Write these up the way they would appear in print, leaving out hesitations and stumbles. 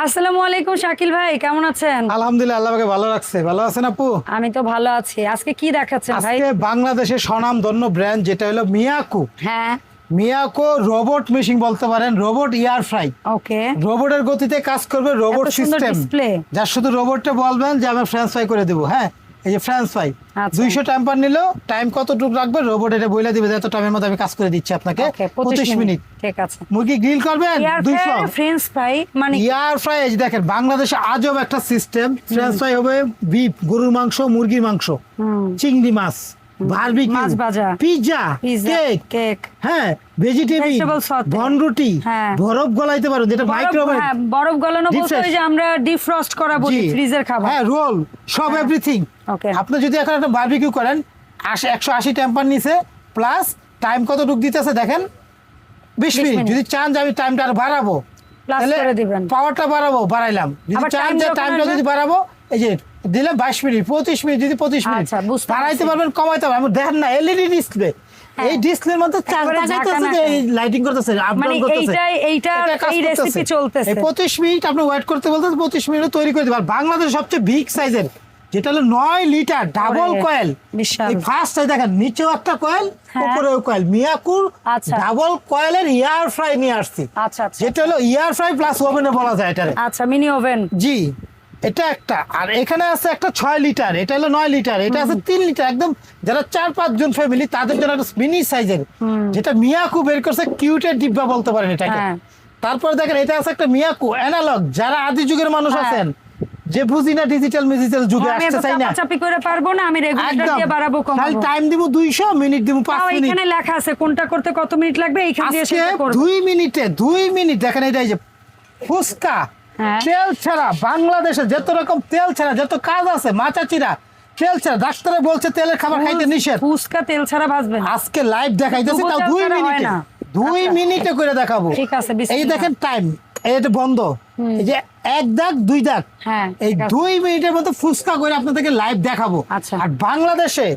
আসসালামু আলাইকুম শাকিল ভাই, কেমন আছেন? আলহামদুলিল্লাহ, আল্লাহ পাকে ভালো রাখছে। ভালো আছেন আপু? আমি তো ভালো আছি। আজকে কি দেখাচ্ছেন ভাই? আজকে বাংলাদেশের স্বনামধন্য ব্র্যান্ড যেটা হলো মিয়াকো। হ্যাঁ, মিয়াকো রোবট মেশিন বলতে পারেন, রোবট ইয়ার ফ্রাই। ওকে। রোবটের গতিতে কাজ করবে, রোবট এত সুন্দর সিস্টেম। ডিসপ্লে। যার শুধু রোবটটা বলবেন যে আমি ফ্রেঞ্চ ফ্রাই করে দেবো। হ্যাঁ, এই যে ফ্রেঞ্চ ফ্রাই আচ্ছা। 200 টেম্পার নিল, টাইম কতটুকু রাখবে রোবট এটা বলে দিবে যে এত টাইমের মধ্যে আমি কাজ করে দিচ্ছি আপনাকে। ওকে, 25 মিনিট। ঠিক আছে। মুরগি গ্রিল করবেন এয়ার 200। ফ্রেঞ্চ ফ্রাই মানে এয়ার ফ্রাই এই যে দেখেন, বাংলাদেশে আজব একটা সিস্টেম। ফ্রেঞ্চ ফ্রাই হবে বিফ, গরুর মাংস, মুরগির মাংস, চিংড়ি মাছ, বারবিকিউ, মাছ ভাজা, পিৎজা, কেক, কেক, হ্যাঁ, ভেজিটেবল, Vegetable saute, বন রুটি, হ্যাঁ। বরফ গলাইতে পারো যেটা মাইক্রোওয়েভ। হ্যাঁ, বরফ গলানো Deep বলতে ওই fresh। যে আমরা ডিফ্রস্ট করা বলি, ফ্রিজের খাবার। হ্যাঁ, রোল, সব এভরিথিং। ওকে। আপনি যদি এখন একটা বারবিকিউ করেন 180 টেম্পার নিচে, প্লাস টাইম কতটুকু দিতেছে দেখেন, 20 মিনিট। মিনিট। যদি চান যে আমি টাইমটা আর বাড়াবো, প্লাস তাহলে করে দিবেন। পাওয়ারটা বাড়াবো, বাড়াইলাম। যদি আবার চান time যে যখন টাইমটা আসবে? যদি বাড়াবো, এই যে দিলাম 22 মিনিট, 25 মিনিট, যদি 25 মিনিট আচ্ছা, বুঝতে বাড়াইতে পারছি। পারবেন, কমাইতে পারবেন। আমি দেখেন না এলইডি ডিসপ্লে, হ্যাঁ। এই ডিসপ্লের মধ্যে চার্জ একবারে লাগাইতেছে, যে এই লাইটিং করতেছে, আপ মানে ডাউন করতেছে। এইটা এটা কাজ এই করতেছে। রেসিপি চলতেছে। এই 25 মিনিট আপনি ওয়েট করতে বলতে 25 মিনিট তৈরি করে দিবেন। বাংলাদেশের সবচেয়ে বিগ সাইজের যেটা হলো 9 লিটার ডাবল ওরে, কয়েল। বিশাল। এই ফার্স্ট দেখেন, নিচেও একটা কয়েল, হ্যাঁ। উপরেও কয়েল। মিয়াকুর আচ্ছা। ডাবল কয়েলের ইয়ার ফ্রাই নিয়ে আসছি। আচ্ছা আচ্ছা যেটা হলো ইয়ার ফ্রাই প্লাস ওভেনে বলা যায় এটারে। আচ্ছা, মিনি ওভেন। জি, এটা একটা। আর এখানে আছে একটা 6 লিটার, এটা হলো 9 লিটার, এটা আছে 3 লিটার। একদম যারা 4-5 জন ফ্যামিলি তাদের জন্য একটা মিনি সাইজের, যেটা মিয়াকু বের করছে, কিউটের ডিব্বা বলতে পারেন এটাকে। হ্যাঁ। তারপরে দেখেন এটা আছে একটা মিয়াকু অ্যানালগ, যারা আদি যুগের মানুষ হ্যাঁ। আছেন, যে বুঝি না ডিজিটাল মিজিটাল যুগে আমি আসতে এত চাই না, চাপাচাপি করে পারবো না, আমি রেগুলেটর একদম দিয়ে বাড়াবো খালি কমাবো। টাইম দিব 200 মিনিট দিব 5 তাও মিনিট। এখানে লেখা আছে কোনটা করতে কত মিনিট লাগবে, এইখান দিয়ে আজকে সেটা করব। 2 মিনিটে 2 মিনিট দেখেন। এটা এই যে ফুসকা, হ্যাঁ। তেল ছাড়া, বাংলাদেশে যত রকম তেল ছাড়া যত কাজ আছে, মাচা চিরা তেল ছাড়া। ডাক্তারে বলছে তেলের খাবার খাইতে নিষেধ। ফুসকা তেল ছাড়া ভাজবেন? আজকে লাইভ দেখাইতেছি, তাও ডুবো 2 তেল ছাড়া হয় মিনিটে, না। 2 আচ্ছা। মিনিটে করে দেখাবো। ঠিক আছে, এই বিসমিল্লাহ। দেখেন টাইম, এটা বন্ধ, এই যে 1 দাগ 2 দাগ, হ্যাঁ, এই ঠিক আছে। 2 মিনিটের মধ্যে ফুসকা করে আপনাদেরকে লাইভ দেখাবো। আচ্ছা। আর বাংলাদেশে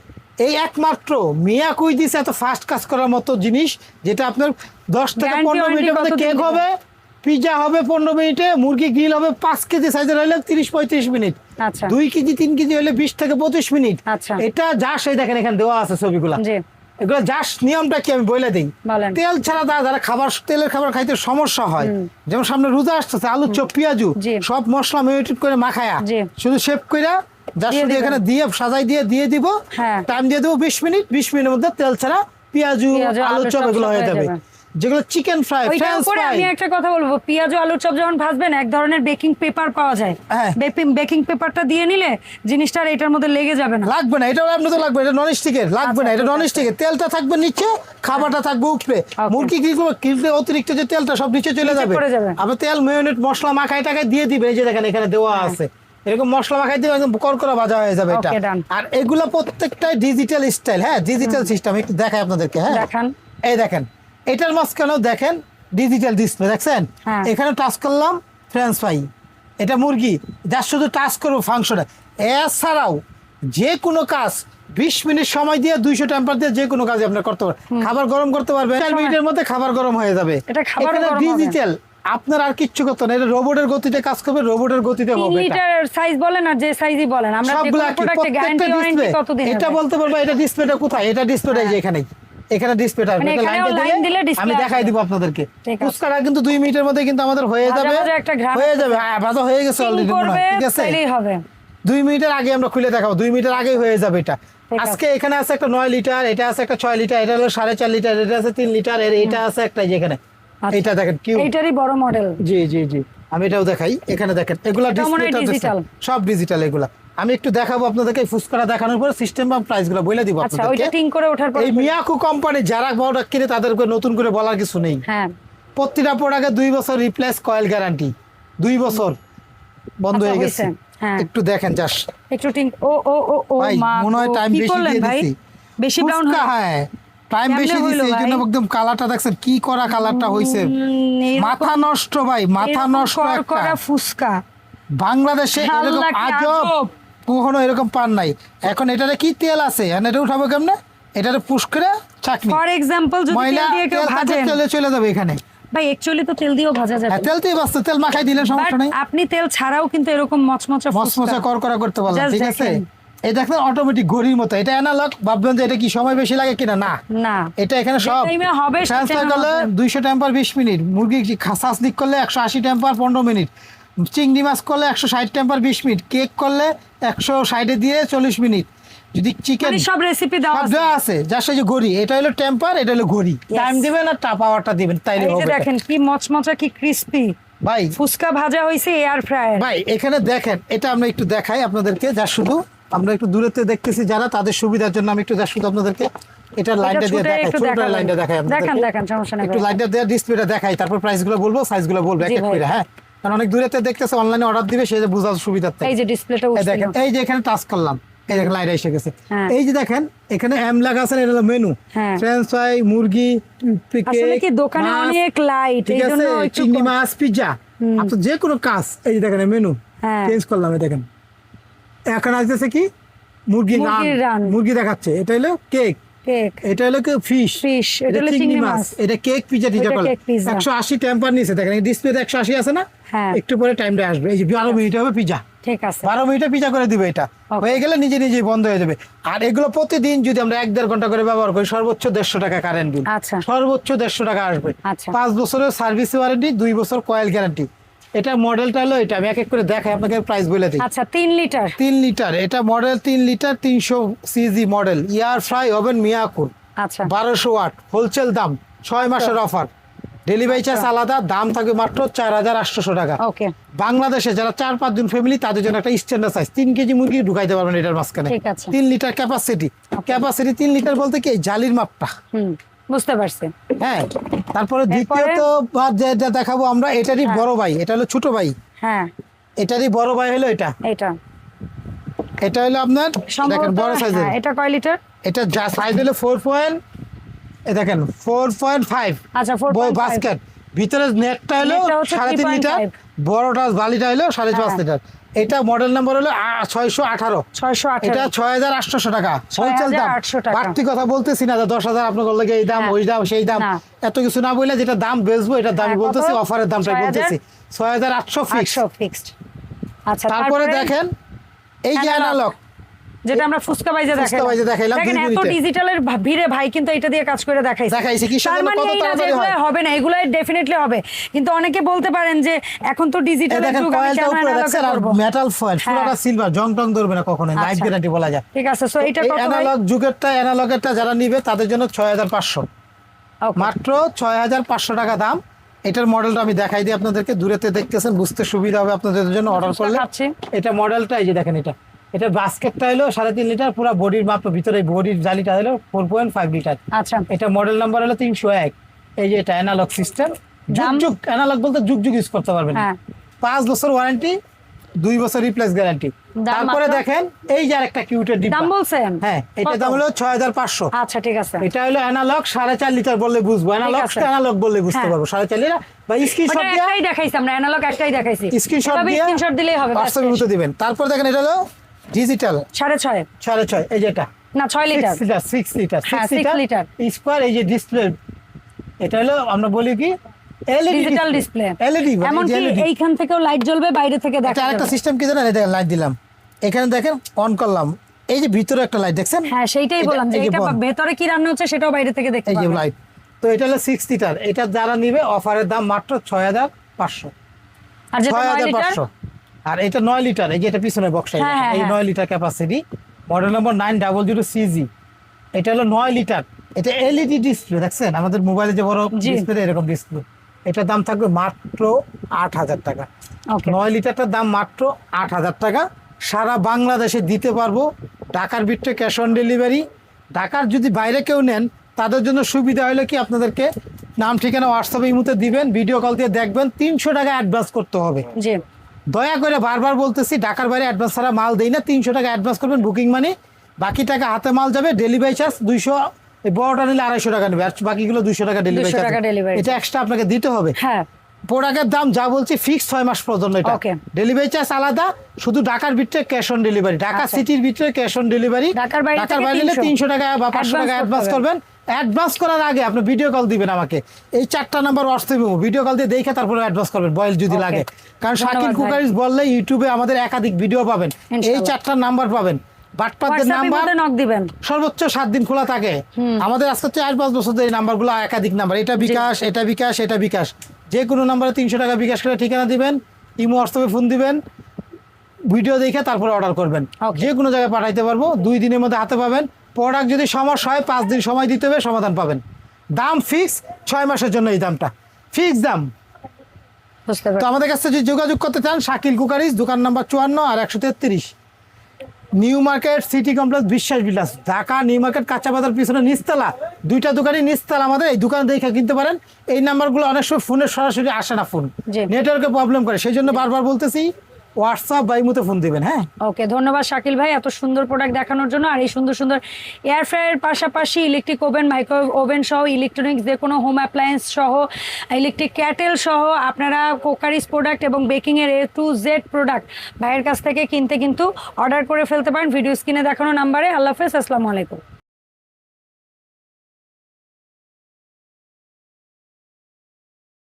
এই একমাত্র মিয়াকুই দিছে এত ফাস্ট কাজ করার মতো জিনিস, যেটা আপনার 10 থেকে Guarantee 15 মিনিটের মধ্যে কতদিন কেক দিবে? হবে, পিৎজা হবে 15 মিনিটে, মুরগি গ্রিল হবে 5 কেজি সাইজের হলে 30-35 মিনিট, আচ্ছা। 2 কেজি 3 কেজি হলে 20 থেকে 25 মিনিট। আচ্ছা। এটা যা সেই দেখেন এখানে দেওয়া আছে ছবিগুলা। জি, এগুলো জাস্ট নিয়মটা কি আমি বলে দিই। বলেন। তেল ছাড়া যারা খাবার, তেলের খাবার খাইতে সমস্যা হয়, যেমন সামনে রোজা আসতেছে, আলু চপ, পেঁয়াজু, জি। সব মশলা মেরিনেট করে মাখায়া জি। শুধু শেপ কইরা জাস্ট দিয়ে শুধু দিবেন। এখানে দিয়ে সাজাই দিয়ে দিব। হ্যাঁ। টাইম দিয়ে দেবো 20 মিনিট। 20 মিনিটের মধ্যে তেল ছাড়া পেঁয়াজু, আলু চপ এগুলো হয়ে যাবে। যেগুলো চিকেন ফ্রাই, ওইটার ফ্রেঞ্চ উপরে ফ্রাই। আমি একটা কথা বলবো, পেঁয়াজ ও আলুর চপ যখন ভাজবেন এক ধরনের বেকিং পেপার পাওয়া যায়। হ্যাঁ। বেকিং পেপারটা দিয়ে নিলে জিনিসটা আর এটার মধ্যে লেগে যাবে না। লাগবে না, এটা আপনার তো লাগবে, এটা নন স্টিকের লাগবে না, আচ্ছা, এটা ঠিক নন আছে। স্টিকের। তেলটা থাকবে নিচে, খাবারটা থাকবে উপরে। Okay. মুরগি কি করবে, কিনলে অতিরিক্ত যে তেলটা সব নিচে চলে নিচে যাবে। পড়ে যাবে। আবার তেল মেয়োনেট মশলা মাখাই টাকায় দিয়ে দিবে, এই যে দেখেন এখানে দেওয়া আছে, এরকম মশলা মাখাই দিবে, একদম করকরা ভাজা হয়ে যাবে এটা। Okay, done. আর এগুলা প্রত্যেকটাই ডিজিটাল স্টাইল। হ্যাঁ, ডিজিটাল সিস্টেম। একটু দেখাই আপনাদেরকে। হ্যাঁ, দেখান। এই দেখেন, এটার মাঝখানেও দেখেন ডিজিটাল ডিসপ্লে, দেখছেন? হ্যাঁ। এখানে টাচ করলাম ফ্রেঞ্চ ফ্রাই, এটা মুরগি, যা শুধু টাচ করবো ফাংশনে। এছাড়াও যে কোনো কাজ 20 মিনিট সময় দিয়ে 200 টেম্পার দিয়ে যে কোনো কাজ আপনার করতে পারবেন। খাবার গরম করতে পারবেন 4 মিনিটের মধ্যে, খাবার গরম হয়ে যাবে। এটা খাবারও গরম হবে। ডিজিটাল, আপনার আর কিচ্ছু করতে না, এটা রোবটের গতিতে কাজ করবে, রোবটের গতিতে 3 হবে। এটা লিটার সাইজ বলেন আর যে সাইজই বলেন, আমরা যে সবগুলা কোনো কি প্রোডাক্টে প্রত্যেকটা গ্যারান্টি ওয়ারেন্টি ডিসপ্লে। কতদিন এটা হবে? বলতে পারবো, এটা ডিসপ্লেটা কোথায়, এটা ডিসপ্লেটা এই যে এখানেই, এখানে ডিসপ্লেটা মানে এখানেও লাইন দিলে আমি display দেখাই আসবে। দিব আপনাদেরকে। ঠিক আছে। ফুচকাটা কিন্তু 2 মিনিটের মধ্যে কিন্তু আমাদের হয়ে ভাজা যাবে, ভাজা একটা ঘ্রাণ হয়ে আসতেছে। যাবে। হ্যাঁ, ভাজা হয়ে গেছে Steam অলরেডি, করবে, ঠিক আছে। তাইলেই হবে। 2 মিনিটের আগে আমরা খুলে দেখাবো, 2 মিনিটের আগেই হয়ে যাবে এটা। ঠিক আছে। আজকে এখানে আছে একটা 9 লিটার, এটা আছে একটা 6 লিটার, এটা হলো 4.5 লিটার, এটা আছে 3 লিটার, এর এটা আছে একটা যেখানে, আচ্ছা। এটা দেখেন কিউ। এইটারই বড় মডেল। জি জি জি, আমি এটাও দেখাই। এখানে দেখেন এগুলা এটাও মনে হয় ডিসপ্লেটা digital। সব ডিজিটাল এগুলা। আমি একটু দেখাবো আপনাদেরকে, এই ফুচকাটা দেখানোর পর সিস্টেম বা প্রাইস গুলো বলে দিব আচ্ছা, ওইটা আপনাদেরকে। টিং করে ওঠার পর এই মিয়াকু কোম্পানি যারা প্রোডাক্ট কিনে তাদেরকে নতুন করে বলার কিছু নেই। হ্যাঁ, প্রতিটা প্রোডাক্টে 2 বছর রিপ্লেস কয়েল গ্যারান্টি, 2 বছর বন্ধ আচ্ছা, হয়ে গেছে। হয়েছে। হ্যাঁ। একটু দেখেন জাস্ট একটু টিং। ও ও ও ও ভাই, মা মনে হয় গো, টাইম কি বেশি করলেন দিয়ে ভাই? দিছি। বেশি ব্রাউন ফুচকা, হ্যাঁ টাইম কেমনে বেশি হইলো দিছি, এই জন্য ভাই? একদম কালারটা দেখছেন কি করা, কালারটা হইছে মাথা নষ্ট ভাই, মাথা নষ্ট একটা। করা ফুসকা বাংলাদেশে এরকম আল্লাহ, কি আজব আজব। কখনো এরকম পান নাই। এখন এটারে কি তেল আছে, এটা উঠাবো কেমনে, এটারে পুশ করে চাটনি, ফর এক্সাম্পল যদি ময়লা তেল দিয়ে কেউ তেল থাকলে ভাজেন, তেলে চলে যাবে এখানে। ভাই অ্যাকচুয়ালি তো তেল দিয়েও ভাজা যাবে, হ্যাঁ তেল দিয়ে বাঁচতে, তেল মাখাই দিলে সমস্যা But নেই। আপনি তেল ছাড়াও কিন্তু এরকম মচমচা মচমচা করকরা করতে পারলাম, Just ঠিক আছে। দেখেন। এই দেখেন অটোমেটিক ঘড়ির মতো, এটা অ্যানালগ। ভাববেন যে এটা কি সময় বেশি লাগে কিনা, না না, এটা এখানে যে সব time এ হবে সেই ট্রান্সফার time এ করলে হবে। 200 টেম্পার 20 মিনিট, মুরগি সাসনিক করলে 180 টেম্পার 15 মিনিট, চিংড়ি মাছ করলে 160 টেম্পার 20 মিনিট, কেক করলে 160 এ দিয়ে 40 মিনিট, যদি চিকেন মানে সব রেসিপি দেওয়া সব আছে। দেওয়া আছে। যার সাথে ঘড়ি, এটা হলো টেম্পার, এটা হলো ঘড়ি, টাইম দিবেন আর পাওয়ারটা দিবেন, তাইলে এই যে হবে। দেখেন কি মচমচা কি ক্রিস্পি ভাই ফুচকা ভাজা হইছে এয়ার ফ্রায়ার। ভাই এখানে দেখেন, এটা আমরা একটু দেখাই আপনাদেরকে, যা শুধু আমরা একটু দূরেতে দেখতেছি যারা, তাদের সুবিধার জন্য আমি একটু যা শুধু আপনাদেরকে এটা লাইনটা দিয়ে দেখাই, ছোট লাইনটা দেখাই আপনাদেরকে। দেখেন সমস্যা নেই একটু লাইনটা দিয়ে ডিসপ্লেটা দেখাই, তারপর প্রাইসগুলো বলবো, সাইজগুলো বলবো এক জি এক ভাই। করে, হ্যাঁ। কারণ অনেক দূরেতে দেখতেছে, অনলাইনে অর্ডার দিবে, সে যে বোঝার সুবিধার্থে। এই যে ডিসপ্লেটা এই উঠছে দেখেন, এই যে এখানে টাচ করলাম, এই দেখেন লাইট এসে গেছে। হ্যাঁ। এই যে দেখেন এখানে এম লাগা আছে, এটা হলো মেনু, হ্যাঁ। ফ্রেঞ্চ ফ্রাই, মুরগি, আসলে কি দোকানে মাছ, অনেক লাইট, ঠিক এই জন্য আছে, একটু চিংড়ি মাছ, পিজ্জা, আপনার যে কোনো কাজ। এই যে দেখেন মেনু হ্যাঁ। চেঞ্জ করলাম, এই দেখেন এখন আসতেছে কি মুরগির মুরগির রান। মুরগি দেখাচ্ছে, এটা হলো কেক, কেক, এটা হলো কি ফিশ, Fish, এটা হলো চিংড়ি চিংড়ি মাছ, মাছ। এটা কেক, পিজ্জা টিজা ওইটা করলে কেক, পিজ্জা। 180 টেম্পার নিচে দেখেন, এই ডিসপ্লেতে 180 আছে না, হ্যাঁ। একটু পরে টাইমটা আসবে, এই যে 12 মিনিট হবে পিজ্জা, ঠিক আছে। 12 মিনিটে পিজ্জা করে দিবে, এটা Okay. হয়ে গেলে নিজে নিজেই বন্ধ হয়ে যাবে। আর এগুলো প্রতিদিন যদি আমরা 1-1.5 ঘন্টা করে ব্যবহার করি, সর্বোচ্চ 150 টাকা কারেন্ট বিল, আচ্ছা। সর্বোচ্চ 150 টাকা আসবে। আচ্ছা। 5 বছরের সার্ভিস ওয়ারেন্টি, 2 বছর কয়েল গ্যারান্টি। এটা মডেলটা হলো এটা, আমি এক এক করে দেখাই আপনাকে, প্রাইস বলে দিই। আচ্ছা 3 লিটার 3 লিটার, এটা মডেল 3 লিটার 300 সিজি মডেল, ইয়ার ফ্রাই ওভেন মিয়াকুর, আচ্ছা 1200 ওয়াট, হোলসেল দাম, 6 মাসের অফার, ডেলিভারি চার্জ আলাদা, দাম থাকবে মাত্র 4800 টাকা। ওকে বাংলাদেশে যারা 4-5 জন ফ্যামিলি, তাদের জন্য একটা স্ট্যান্ডার্ড সাইজ 3 কেজি মুরগি ঢুকাইতে পারবেন এটার মাঝখানে। ঠিক আছে। 3 লিটার ক্যাপাসিটি, 3 লিটার বলতে কি এই জালির মাপটা, বুঝতে পারছি। হ্যাঁ। তারপরে দ্বিতীয়ত যেটা দেখাবো আমরা, এটারই বড় ভাই, এটা হলো ছোট ভাই, হ্যাঁ এটারই বড় ভাই হলো এটা, এটা এটা হলো আপনার দেখেন বড় সাইজের, হ্যাঁ, এটা কয় লিটার? এটা যা সাইজ হলো দেখেন 4.5, আচ্ছা 4.5 বাস্কেট, ভিতরে নেটটা হলো নেটটা হচ্ছে 3.5 লিটার, 3.5 বড়টা বালিটা হলো 5.5 হ্যাঁ। লিটার। এটা মডেল নাম্বার হলো 618, 618 এটা 6800 টাকা হোলসেল দাম। 6800 টাকা। বাড়তি কথা বলতেছি না, 10,000 আপনার লাগে এই দাম, হ্যাঁ। ওই দাম, সেই দাম, না। এত কিছু না বলে যেটা দাম বেচবো এটা দাম হ্যাঁ, বলতেছি, কত? অফারের দামটাই 6,000? বলতেছি, 6800 ফিক্স। 800 ফিক্সড। আচ্ছা তারপরে দেখেন এই যে Analog, অ্যানালগ, যেটা আমরা ফুচকা বাইজে ফুচকা বাইজে দেখাইলাম দেখেন 2 এত মিনিটে। ডিজিটালের ভিড়ে ভাই কিন্তু এটা দিয়ে কাজ করে দেখাইছে। দেখাইছে, কিসের তার জন্য, মানে কত এই না যে তাড়াতাড়ি এগুলো হয়। হবে না, এগুলো ডেফিনেটলি হবে, কিন্তু অনেকে বলতে পারেন যে এখন তো এই ডিজিটালের দেখেন যুগ, আমি কয়েলটা কেন উপরে analog দেখছেন, আর করব? মেটাল ফয়েল, হ্যাঁ। পুরোটা সিলভার, জং টং ধরবে না কখনো, লাইফ আচ্ছা। গ্যারান্টি বলা যায়। ঠিক আছে, সো এটা কত ভাই? অ্যানালগ যুগেরটা, অ্যানালগেরটা যারা নিবে তাদের জন্য 6500, Okay. মাত্র 6500 টাকা দাম। এটার মডেলটা আমি দেখাই দিই আপনাদেরকে, দূরেতে দেখতেছেন, বুঝতে সুবিধা হবে আপনাদের জন্য অর্ডার করলে। খাচ্ছি। এটা মডেলটা এই যে দেখেন, এটা বাস্কেটটা হলো 3.5 লিটার, পুরো বডির মাপ, ভিতরে বডির জালিটা হলো 4.5 লিটার। আচ্ছা এটা মডেল নাম্বার হলো 301। এই যে এটা অ্যানালগ সিস্টেম, দাম? যুগ অ্যানালগ বলতে যুগ ইউজ করতে পারবেন। হ্যাঁ। 5 বছর ওয়ারেন্টি, 2 বছর রিপ্লেস গ্যারান্টি। দাম তারপরে মাত্র? দেখেন এই যে আরেকটা কিউটের ডিব্বা, দাম বলছেন? হ্যাঁ, এটা কত? দাম হলো 6500। আচ্ছা ঠিক আছে। এটা হলো অ্যানালগ, 4.5 লিটার বললে বুঝবো, অ্যানালগ আছে। অ্যানালগ বললে বুঝতে হ্যাঁ। পারবো, 4.5 লিটার। বা স্ক্রিনশট ওটা দিয়ে, একটাই দেখাইছি আমরা, অ্যানালগ একটাই দেখাইছি, স্ক্রিনশট এভাবে দিয়ে স্ক্রিনশট দিলেই হবে। হোয়াটসঅ্যাপের মতো দিবেন। তারপর দেখেন এটা হলো ডিজিটাল 6.5 6.5, এই যে এটা না 6 লিটার 6 লিটার হ্যাঁ, 6 লিটার। স্কয়ার, এই যে ডিসপ্লে, এটা হলো আমরা বলি কি এলইডি ডিজিটাল ডিসপ্লে, এলইডি, এমনকি এইখান থেকেও লাইট জ্বলবে, বাইরে থেকে এটা দেখা আরেকটা যাবে। সিস্টেম কি জানেন, এই দেখেন লাইট দিলাম, এখানে দেখেন অন করলাম, এই যে ভিতরে একটা লাইট দেখছেন, হ্যাঁ সেইটাই এটা- বললাম যে এই যে এটা বন্ধ। ভেতরে কি রান্না হচ্ছে সেটাও বাইরে থেকে দেখতে এই যে পাবেন। লাইট। তো এটা হলো 6 লিটার, এটা যারা নিবে অফারের দাম মাত্র 6500, আর যেটা 9 লিটার 6500। আর এটা 9 লিটার, এই যে এটা পিছনে বক্সটা, হ্যাঁ, হ্যাঁ, এই হ্যাঁ। 9 litre capacity, model number 900CG। এটা হলো 9 লিটার, এটা এলইডি ডিসপ্লে, দেখছেন আমাদের মোবাইলে যে বড় জি। ডিসপ্লে, এরকম ডিসপ্লে। এটার দাম থাকবে মাত্র 8000 টাকা। ওকে 9 লিটারটার দাম মাত্র 8000 টাকা। সারা বাংলাদেশে দিতে পারবো, ঢাকার ভিতরে ক্যাশ অন ডেলিভারি। ঢাকার যদি বাইরে কেউ নেন তাদের জন্য সুবিধা হলো কি, আপনাদেরকে নাম ঠিকানা হোয়াটসঅ্যাপে এই মুহূর্তে দিবেন, ভিডিও কল দিয়ে দেখবেন, 300 টাকা অ্যাডভান্স করতে হবে। জি দয়া করে বারবার বলতেছি, ঢাকার বাইরে অ্যাডভান্স ছাড়া মাল দেই না, 300 টাকা অ্যাডভান্স করবেন বুকিং মানি, বাকি টাকা হাতে মাল যাবে। ডেলিভারি চার্জ 200, এই বড়টা নিলে 250 টাকা নেবে, আর বাকিগুলো 200 টাকা ডেলিভারি 200 টাকা চার্জ, delivery এটা এক্সট্রা আপনাকে দিতে হবে। হ্যাঁ প্রোডাক্টের দাম যা বলছি ফিক্স 6 মাস পর্যন্ত, এটা Okay. ডেলিভারি চার্জ আলাদা, শুধু ঢাকার ভিতরে ক্যাশ অন ডেলিভারি, ঢাকা আচ্ছা। সিটির ভিতরে ক্যাশ অন ডেলিভারি। ঢাকার বাইরে থেকে নিলে 300 টাকা বা 500 টাকা advance অ্যাডভান্স করতে হবে। করবেন, অ্যাডভান্স করার আগে আপনি ভিডিও কল দিবেন আমাকে, এই 4টা নাম্বার হোয়াটসঅ্যাপে ভিডিও কল দিয়ে দেখে তারপরে অ্যাডভান্স করবেন বয়েল যদি লাগে। কারণ শাকিল ধন্যবাদ ভাই। কুকারিজ বললে ইউটিউবে আমাদের একাধিক ভিডিও পাবেন, এই ইনশাআল্লাহ। 4টা নাম্বার পাবেন। বাটপাতদের হোয়াটসঅ্যাপের নাম্বার মধ্যে নক দিবেন। সর্বোচ্চ 7 দিন খোলা থাকে আমাদের। আজকে 4-5 বছর ধরে এই নাম্বারগুলো একাধিক নাম্বার, এটা বিকাশ, এটা বিকাশ, এটা বিকাশ, যে কোনো নাম্বারে 300 টাকা বিকাশ করে ঠিকানা দিবেন, ইমো হোয়াটসঅ্যাপে ফোন দিবেন, ভিডিও দেখে তারপরে অর্ডার করবেন। Okay. যে কোনো জায়গায় পাঠাইতে পারবো, 2 দিনের মধ্যে হাতে পাবেন। প্রোডাক্ট যদি সমস্যা হয় 5 দিন সময় দিতে হবে, সমাধান পাবেন। দাম ফিক্স, 6 মাসের জন্য এই দামটা ফিক্স দাম। বুঝতে তো পারছি। আমাদের কাছে যদি যোগাযোগ করতে চান, শাকিল কুকারিজ, দোকান নাম্বার 54 আর 133, নিউ মার্কেট সিটি কমপ্লেক্স, বিশ্বাস বিলাস, ঢাকা নিউ মার্কেট কাঁচা বাজার পিছনে নিচতলা, 2টা দোকানই নিচতলা আমাদের। এই দোকানে দেখে কিনতে পারেন। এই নাম্বারগুলো অনেক সময় ফোনে সরাসরি আসে না, ফোন জি। নেটওয়ার্কে প্রবলেম করে, সেই জন্য বারবার বলতেছি হোয়াটসঅ্যাপ বা ইমোতে ফোন দিবেন। হ্যাঁ, ওকে, ধন্যবাদ শাকিল ভাই এত সুন্দর প্রোডাক্ট দেখানোর জন্য। আর এই সুন্দর সুন্দর এয়ার ফ্রায়ারের পাশাপাশি ইলেকট্রিক ওভেন, মাইক্রো ওভেন সহ ইলেকট্রনিক্স যে কোনো হোম অ্যাপ্লায়েন্স সহ ইলেকট্রিক ক্যাটেল সহ আপনারা কুকারিজ প্রোডাক্ট এবং বেকিংয়ের A to Z প্রোডাক্ট ভাইয়ের কাছ থেকে কিনতে কিন্তু অর্ডার করে ফেলতে পারেন ভিডিও স্ক্রিনে দেখানো নাম্বারে। আল্লাহ হাফেজ, আসসালামু আলাইকুম।